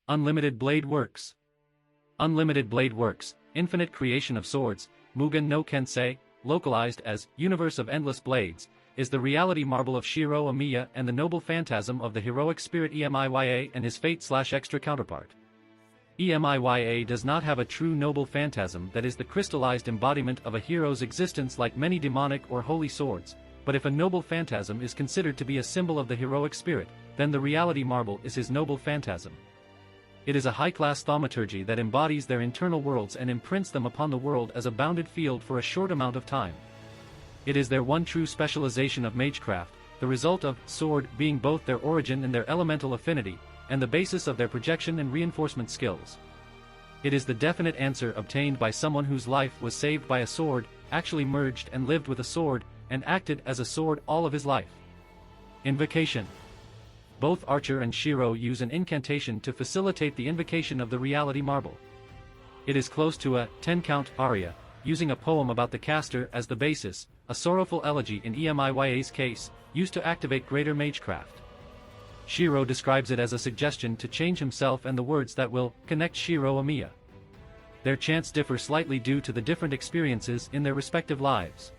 Unlimited Blade Works. Unlimited Blade Works, infinite creation of swords, Mugen no Kensei, localized as Universe of Endless Blades, is the reality marble of Shiro Amiya and the noble phantasm of the heroic spirit Emiya and his fate/extra counterpart. Emiya does not have a true noble phantasm that is the crystallized embodiment of a hero's existence like many demonic or holy swords, but if a noble phantasm is considered to be a symbol of the heroic spirit, then the reality marble is his noble phantasm. It is a high-class thaumaturgy that embodies their internal worlds and imprints them upon the world as a bounded field for a short amount of time. It is their one true specialization of magecraft, the result of sword being both their origin and their elemental affinity, and the basis of their projection and reinforcement skills. It is the definite answer obtained by someone whose life was saved by a sword, actually merged and lived with a sword, and acted as a sword all of his life. Invocation. Both Archer and Shiro use an incantation to facilitate the invocation of the reality marble. It is close to a 10-count aria, using a poem about the caster as the basis, a sorrowful elegy in Emiya's case, used to activate greater magecraft. Shiro describes it as a suggestion to change himself and the words that will connect Shiro Amiya. Their chants differ slightly due to the different experiences in their respective lives.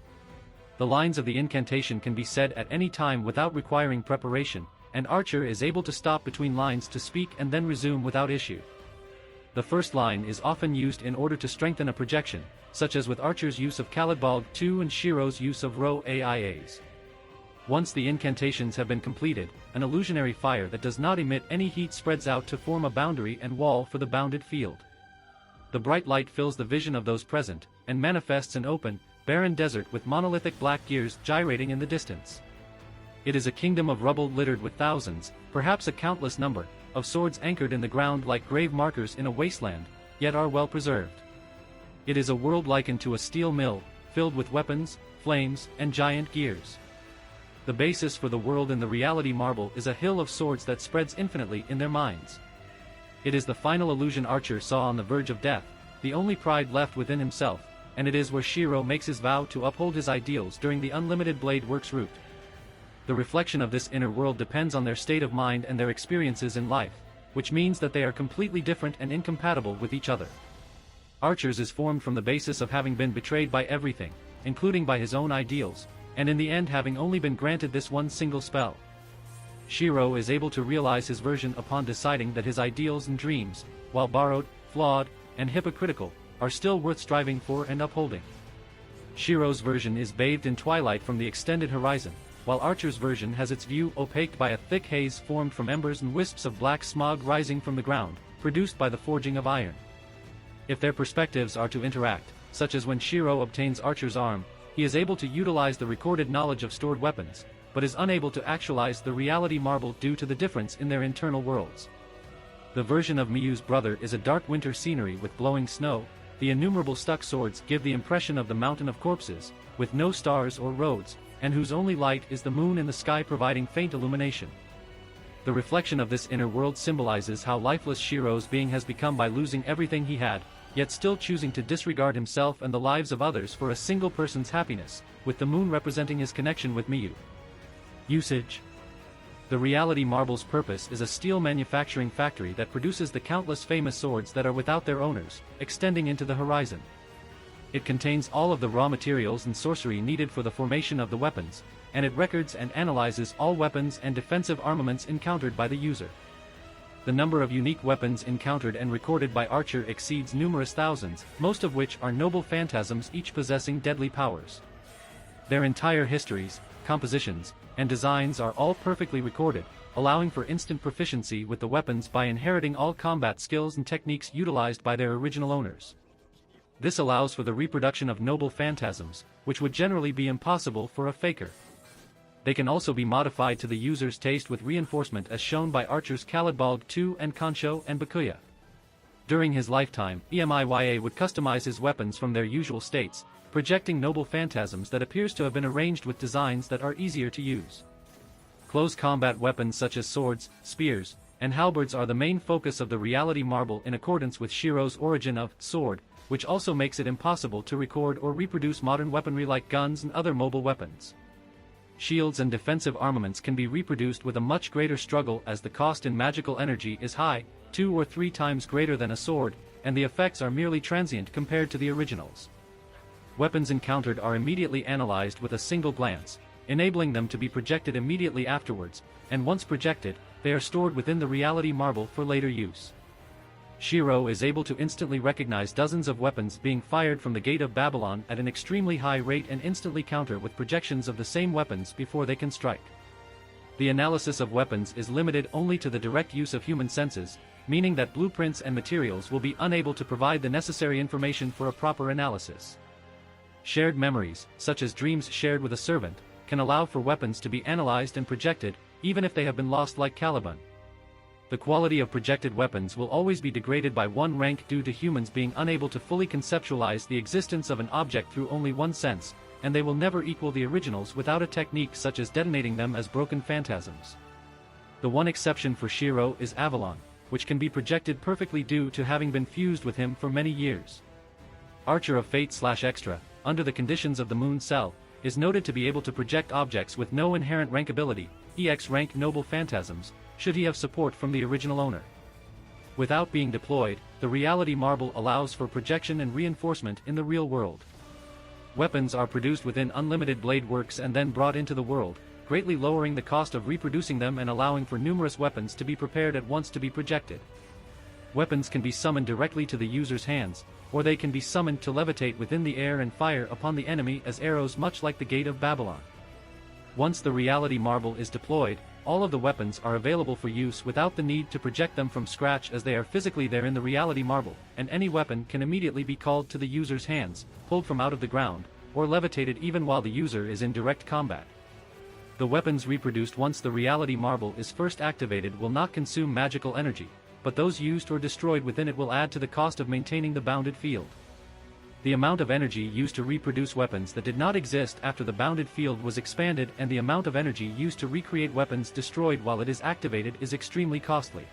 The lines of the incantation can be said at any time without requiring preparation, and Archer is able to stop between lines to speak and then resume without issue. The first line is often used in order to strengthen a projection, such as with Archer's use of Kalidbalg II and Shiro's use of Ro Aias. Once the incantations have been completed, an illusionary fire that does not emit any heat spreads out to form a boundary and wall for the bounded field. The bright light fills the vision of those present, and manifests an open, barren desert with monolithic black gears gyrating in the distance. It is a kingdom of rubble littered with thousands, perhaps a countless number, of swords anchored in the ground like grave markers in a wasteland, yet are well preserved. It is a world likened to a steel mill, filled with weapons, flames, and giant gears. The basis for the world in the reality marble is a hill of swords that spreads infinitely in their minds. It is the final illusion Archer saw on the verge of death, the only pride left within himself, and it is where Shiro makes his vow to uphold his ideals during the Unlimited Blade Works route. The reflection of this inner world depends on their state of mind and their experiences in life, which means that they are completely different and incompatible with each other. Archer's is formed from the basis of having been betrayed by everything, including by his own ideals, and in the end having only been granted this one single spell. Shiro is able to realize his version upon deciding that his ideals and dreams, while borrowed, flawed, and hypocritical, are still worth striving for and upholding. Shiro's version is bathed in twilight from the extended horizon, while Archer's version has its view opaqued by a thick haze formed from embers and wisps of black smog rising from the ground, produced by the forging of iron. If their perspectives are to interact, such as when Shiro obtains Archer's arm, he is able to utilize the recorded knowledge of stored weapons, but is unable to actualize the reality marble due to the difference in their internal worlds. The version of Miyu's brother is a dark winter scenery with blowing snow. The innumerable stuck swords give the impression of the mountain of corpses, with no stars or roads, and whose only light is the moon in the sky providing faint illumination. The reflection of this inner world symbolizes how lifeless Shiro's being has become by losing everything he had, yet still choosing to disregard himself and the lives of others for a single person's happiness, with the moon representing his connection with Miyu. Usage. The reality marble's purpose is a steel manufacturing factory that produces the countless famous swords that are without their owners, extending into the horizon. It contains all of the raw materials and sorcery needed for the formation of the weapons, and it records and analyzes all weapons and defensive armaments encountered by the user. The number of unique weapons encountered and recorded by Archer exceeds numerous thousands, most of which are noble phantasms each possessing deadly powers. Their entire histories, compositions, and designs are all perfectly recorded, allowing for instant proficiency with the weapons by inheriting all combat skills and techniques utilized by their original owners. This allows for the reproduction of noble phantasms, which would generally be impossible for a faker. They can also be modified to the user's taste with reinforcement as shown by Archer's Kalidbalg II and Kansho and Bakuya. During his lifetime, Emiya would customize his weapons from their usual states, projecting noble phantasms that appears to have been arranged with designs that are easier to use. Close combat weapons such as swords, spears, and halberds are the main focus of the reality marble in accordance with Shiro's origin of sword, which also makes it impossible to record or reproduce modern weaponry like guns and other mobile weapons. shields and defensive armaments can be reproduced with a much greater struggle as the cost in magical energy is high, 2 or 3 times greater than a sword, and the effects are merely transient compared to the originals. Weapons encountered are immediately analyzed with a single glance, enabling them to be projected immediately afterwards, and once projected, they are stored within the reality marble for later use. Shiro is able to instantly recognize dozens of weapons being fired from the Gate of Babylon at an extremely high rate and instantly counter with projections of the same weapons before they can strike. The analysis of weapons is limited only to the direct use of human senses, meaning that blueprints and materials will be unable to provide the necessary information for a proper analysis. Shared memories, such as dreams shared with a servant, can allow for weapons to be analyzed and projected, even if they have been lost like Caliban. The quality of projected weapons will always be degraded by 1 rank due to humans being unable to fully conceptualize the existence of an object through only one sense, and they will never equal the originals without a technique such as detonating them as broken phantasms. The one exception for Shiro is Avalon, which can be projected perfectly due to having been fused with him for many years. Archer of Fate/Extra, under the conditions of the Moon Cell, is noted to be able to project objects with no inherent rankability, EX rank noble phantasms, should he have support from the original owner. Without being deployed, the reality marble allows for projection and reinforcement in the real world. Weapons are produced within unlimited blade works and then brought into the world, greatly lowering the cost of reproducing them and allowing for numerous weapons to be prepared at once to be projected. Weapons can be summoned directly to the user's hands, or they can be summoned to levitate within the air and fire upon the enemy as arrows, much like the Gate of Babylon. Once the reality marble is deployed, all of the weapons are available for use without the need to project them from scratch as they are physically there in the reality marble, and any weapon can immediately be called to the user's hands, pulled from out of the ground, or levitated even while the user is in direct combat. The weapons reproduced once the reality marble is first activated will not consume magical energy, but those used or destroyed within it will add to the cost of maintaining the bounded field. The amount of energy used to reproduce weapons that did not exist after the bounded field was expanded, and the amount of energy used to recreate weapons destroyed while it is activated is extremely costly.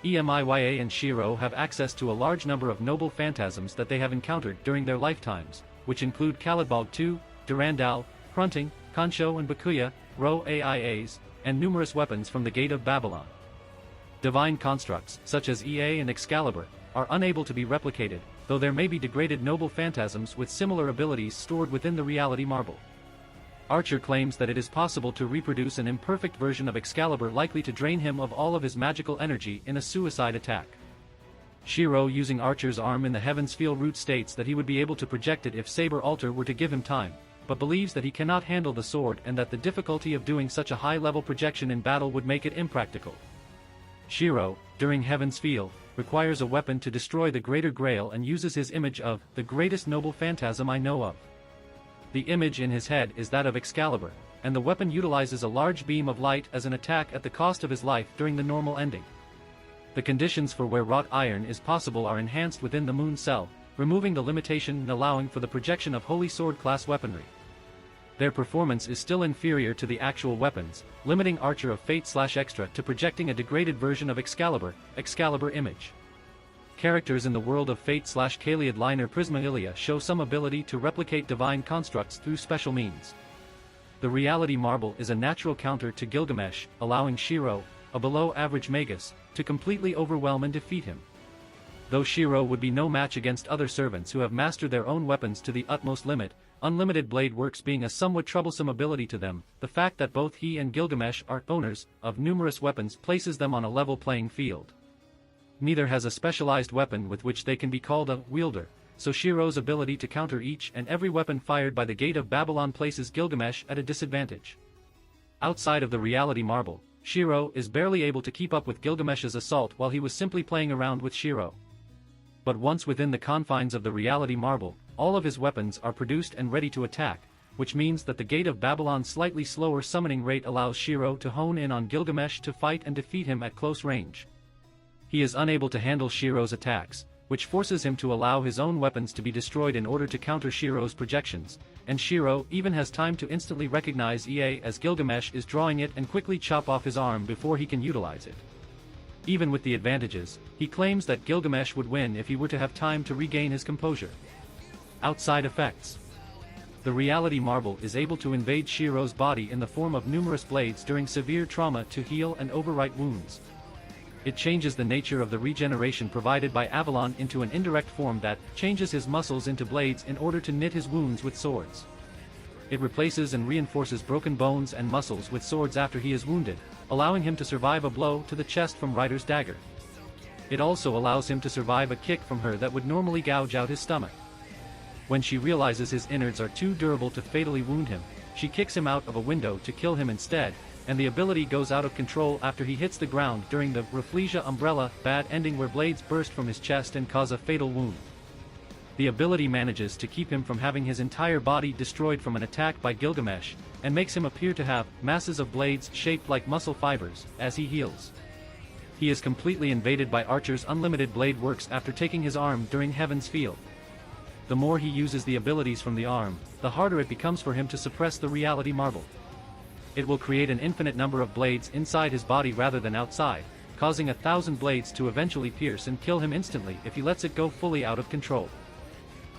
Emiya and Shiro have access to a large number of noble phantasms that they have encountered during their lifetimes, which include Kalidbog II, Durandal, Hrunting, Kansho and Bakuya, Ro Aias, and numerous weapons from the Gate of Babylon. Divine constructs, such as Ea and Excalibur, are unable to be replicated, though there may be degraded noble phantasms with similar abilities stored within the reality marble. Archer claims that it is possible to reproduce an imperfect version of Excalibur likely to drain him of all of his magical energy in a suicide attack. Shiro, using Archer's arm in the Heaven's Feel root, states that he would be able to project it if Saber Alter were to give him time, but believes that he cannot handle the sword and that the difficulty of doing such a high-level projection in battle would make it impractical. Shiro, during Heaven's Feel, requires a weapon to destroy the Greater Grail and uses his image of the greatest noble phantasm I know of. The image in his head is that of Excalibur, and the weapon utilizes a large beam of light as an attack at the cost of his life during the normal ending. The conditions for where wrought iron is possible are enhanced within the Moon Cell, removing the limitation and allowing for the projection of Holy Sword class weaponry. Their performance is still inferior to the actual weapons, limiting Archer of Fate/Extra to projecting a degraded version of Excalibur image. Characters in the world of Fate/Kaliad liner Prisma show some ability to replicate divine constructs through special means. The reality marble is a natural counter to Gilgamesh, allowing Shiro, a below-average magus, to completely overwhelm and defeat him. Though Shiro would be no match against other servants who have mastered their own weapons to the utmost limit, unlimited blade works being a somewhat troublesome ability to them, the fact that both he and Gilgamesh are owners of numerous weapons places them on a level playing field. Neither has a specialized weapon with which they can be called a wielder, so Shiro's ability to counter each and every weapon fired by the Gate of Babylon places Gilgamesh at a disadvantage. Outside of the reality marble, Shiro is barely able to keep up with Gilgamesh's assault while he was simply playing around with Shiro. But once within the confines of the reality marble, all of his weapons are produced and ready to attack, which means that the Gate of Babylon's slightly slower summoning rate allows Shiro to hone in on Gilgamesh to fight and defeat him at close range. He is unable to handle Shiro's attacks, which forces him to allow his own weapons to be destroyed in order to counter Shiro's projections, and Shiro even has time to instantly recognize EA as Gilgamesh is drawing it and quickly chop off his arm before he can utilize it. Even with the advantages, he claims that Gilgamesh would win if he were to have time to regain his composure. Outside effects. The reality marble is able to invade Shiro's body in the form of numerous blades during severe trauma to heal and overwrite wounds. It changes the nature of the regeneration provided by Avalon into an indirect form that changes his muscles into blades in order to knit his wounds with swords. It replaces and reinforces broken bones and muscles with swords after he is wounded, allowing him to survive a blow to the chest from Rider's dagger. It also allows him to survive a kick from her that would normally gouge out his stomach. When she realizes his innards are too durable to fatally wound him, she kicks him out of a window to kill him instead, and the ability goes out of control after he hits the ground during the Rafflesia Umbrella bad ending where blades burst from his chest and cause a fatal wound. The ability manages to keep him from having his entire body destroyed from an attack by Gilgamesh, and makes him appear to have masses of blades shaped like muscle fibers as he heals. He is completely invaded by Archer's unlimited blade works after taking his arm during Heaven's Field. The more he uses the abilities from the arm, the harder it becomes for him to suppress the reality marble. It will create an infinite number of blades inside his body rather than outside, causing 1,000 blades to eventually pierce and kill him instantly if he lets it go fully out of control.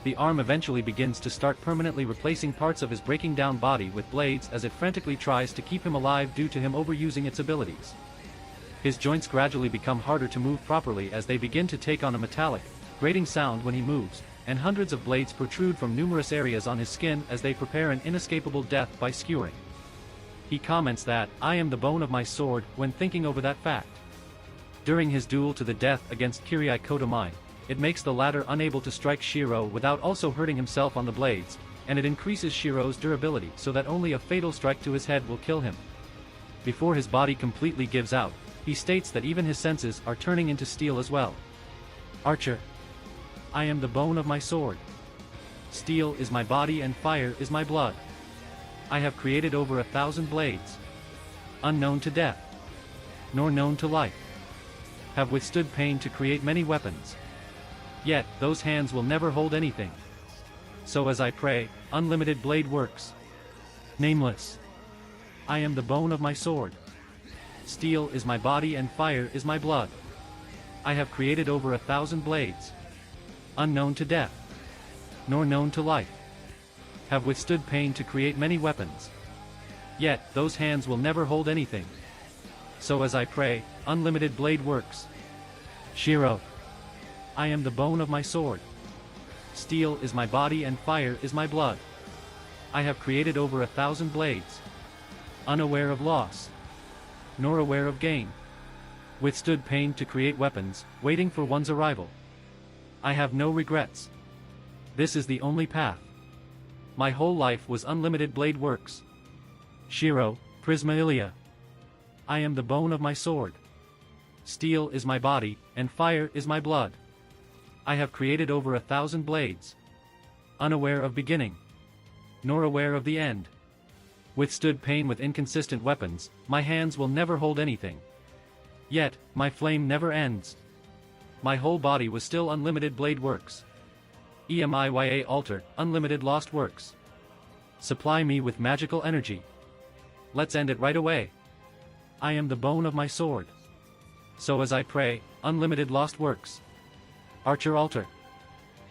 The arm eventually begins to start permanently replacing parts of his breaking down body with blades as it frantically tries to keep him alive due to him overusing its abilities. His joints gradually become harder to move properly as they begin to take on a metallic, grating sound when he moves, and hundreds of blades protrude from numerous areas on his skin as they prepare an inescapable death by skewering. He comments that, "I am the bone of my sword," when thinking over that fact. During his duel to the death against Kirai Kotomai, it makes the latter unable to strike Shiro without also hurting himself on the blades, and it increases Shiro's durability so that only a fatal strike to his head will kill him. Before his body completely gives out, he states that even his senses are turning into steel as well. Archer. I am the bone of my sword. Steel is my body and fire is my blood. I have created over 1,000 blades. Unknown to death. Nor known to life. Have withstood pain to create many weapons. Yet, those hands will never hold anything. So as I pray, unlimited blade works. Nameless. I am the bone of my sword. Steel is my body and fire is my blood. I have created over 1,000 blades. Unknown to death. Nor known to life. Have withstood pain to create many weapons. Yet, those hands will never hold anything. So as I pray, unlimited blade works. Shiro. I am the bone of my sword. Steel is my body and fire is my blood. I have created over 1,000 blades. Unaware of loss. Nor aware of gain. Withstood pain to create weapons, waiting for one's arrival. I have no regrets. This is the only path. My whole life was unlimited blade works. Shiro, Prismailia. I am the bone of my sword. Steel is my body, and fire is my blood. I have created over 1,000 blades. Unaware of beginning. Nor aware of the end. Withstood pain with inconsistent weapons, my hands will never hold anything. Yet, my flame never ends. My whole body was still unlimited blade works. EMIYA altar, unlimited lost works. Supply me with magical energy. Let's end it right away. I am the bone of my sword. So as I pray, unlimited lost works. Archer altar.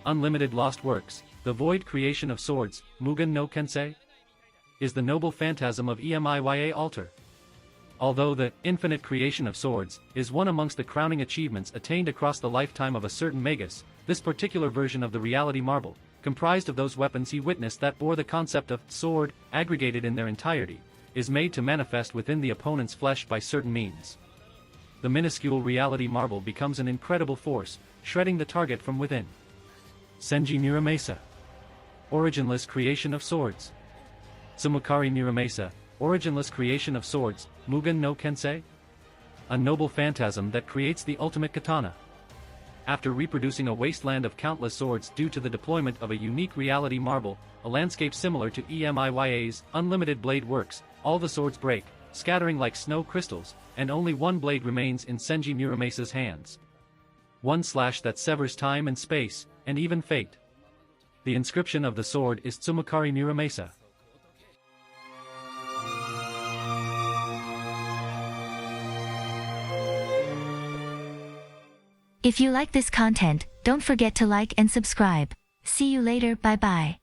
Unlimited lost works, the void creation of swords, Mugen no Kensei, is the noble phantasm of EMIYA altar. Although the infinite creation of swords is one amongst the crowning achievements attained across the lifetime of a certain magus, this particular version of the reality marble, comprised of those weapons he witnessed that bore the concept of sword, aggregated in their entirety, is made to manifest within the opponent's flesh by certain means. The minuscule reality marble becomes an incredible force, shredding the target from within. Senji Muramasa. Originless creation of swords. Sumikari Muramasa, originless creation of swords, Mugen no Kensei? A noble phantasm that creates the ultimate katana. After reproducing a wasteland of countless swords due to the deployment of a unique reality marble, a landscape similar to EMIYA's unlimited blade works, all the swords break, scattering like snow crystals, and only one blade remains in Senji Muramasa's hands. One slash that severs time and space, and even fate. The inscription of the sword is Tsumikari Muramasa. If you like this content, don't forget to like and subscribe. See you later, bye bye.